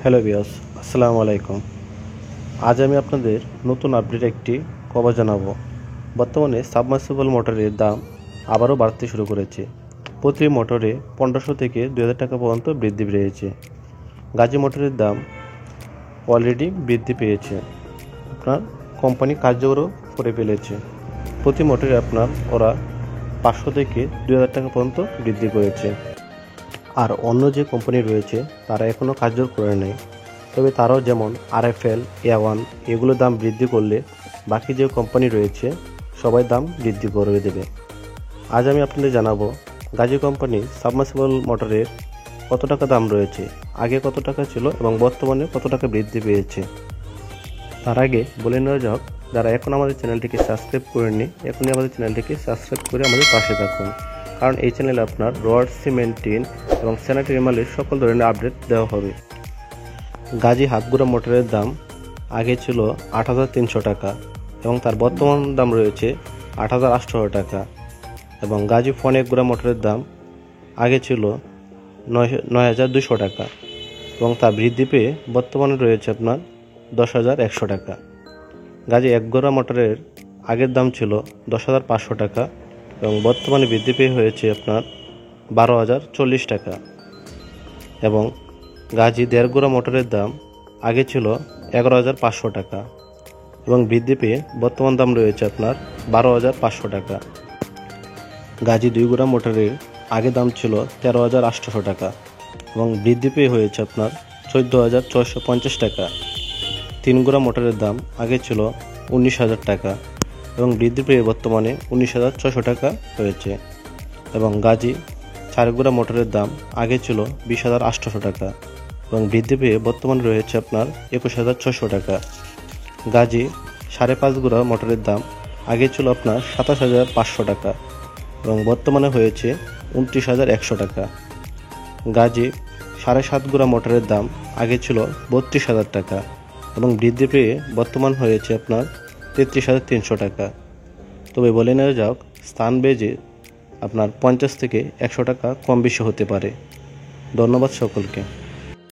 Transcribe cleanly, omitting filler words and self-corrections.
Hello viewers, আসসালামু আলাইকুম। আজ আমি আপনাদের নতুন আপডেট একটি খবর জানাবো। বর্তমানে সাবমার্সিবল মোটরের দাম আবারও বাড়তে শুরু করেছে। প্রতি মোটরে 1500 থেকে 2000 টাকা পর্যন্ত বৃদ্ধি পেয়েছে। গাজী মোটরের দাম অলরেডি বৃদ্ধি পেয়েছে, আপনার কোম্পানি কার্যকরও করে ফেলেছে। প্রতি মোটরে ওরা 500 থেকে 2000 টাকা পর্যন্ত বৃদ্ধি করেছে। আর অন্য যে কোম্পানি রয়েছে তারা এখনও কার্যকর করে নেয়, তবে তারাও যেমন RFL, A1 এগুলোর দাম বৃদ্ধি করলে বাকি যে কোম্পানি রয়েছে সবাই দাম বৃদ্ধি করে দেবে। আজ আমি আপনাদের জানাবো গাজী কোম্পানি সাবমার্সিবল মোটরের কত টাকা দাম রয়েছে, আগে কত টাকা ছিল এবং বর্তমানে কত টাকা বৃদ্ধি পেয়েছে। তার আগে বলে নেওয়া যাক, যারা এখন আমাদের চ্যানেলটিকে সাবস্ক্রাইব করেননি এখনই আমাদের চ্যানেলটিকে সাবস্ক্রাইব করে আমাদের পাশে থাকুন, কারণ এই চ্যানেলে আপনার রড, সিমেন্ট, টিন এবং স্যানিটারি মালের সকল ধরনের আপডেট দেওয়া হবে। গাজী হাতগুড়া মোটরের দাম আগে ছিল 8300 টাকা এবং তার বর্তমান দাম রয়েছে 8800 টাকা। এবং গাজী ফনেক গুড়া মোটরের দাম আগে ছিল 9200 টাকা এবং তা বৃদ্ধি পেয়ে বর্তমানে রয়েছে 10100 টাকা। গাজী একগোড়া মোটরের আগের দাম ছিল 10500 টাকা এবং বর্তমানে বৃদ্ধি পেয়ে হয়েছে 12040 টাকা। এবং গাজী দেড়গোড়া মোটরের দাম আগে ছিল 11500 টাকা এবং বৃদ্ধি পেয়ে বর্তমান দাম রয়েছে 12500 টাকা। গাজী দুইগোড়া মোটরের আগে দাম ছিল 13800 টাকা এবং বৃদ্ধি পেয়ে হয়েছে 14650 টাকা। তিনগোড়া মোটরের দাম আগে ছিল 19000 টাকা এবং বৃদ্ধি পেয়ে বর্তমানে 19600 টাকা হয়েছে। এবং গাজী চারগোড়া মোটরের দাম আগে ছিল 20800 টাকা এবং বৃদ্ধি পেয়ে বর্তমানে রয়েছে 21600 টাকা। গাজী 5.5 গোড়া মোটরের দাম আগে ছিল 27500 টাকা এবং বর্তমানে হয়েছে 29100 টাকা। গাজী 7.5 গোড়া মোটরের দাম আগে ছিল 32000 টাকা এবং বৃদ্ধি পেয়ে বর্তমান হয়েছে 33300 টাকা। তবে বলে নেওয়া যাক, স্থান বেজে 50 থেকে 100 টাকা কম বেশি হতে পারে। ধন্যবাদ সকলকে।